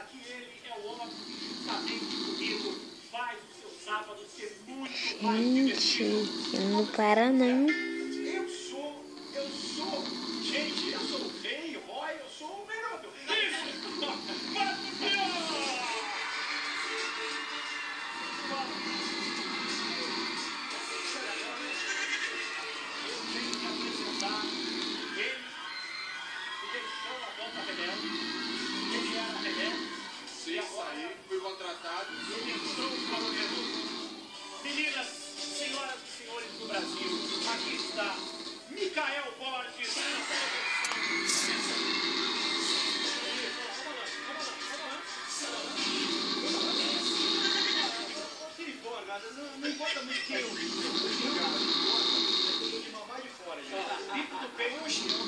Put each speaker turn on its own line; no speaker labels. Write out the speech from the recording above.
lembrar que ele é o homem que justamente comigo faz o seu sábado ser muito mais divertido.
Ele não para não.
Gente, eu sou o rei, Roy, eu sou o melhor. Isso! Maravilhoso! Eu tenho que apresentar ele que deixou a banda rebelde. Ele era rebelde.
Sim, saí, fui contratado.
Ele entrou para o Reduto. Meninas, senhoras e senhores do Brasil, aqui está Micael Borges. Não importa muito quem eu vi. De mamar de fora, gente. Bico do peixe.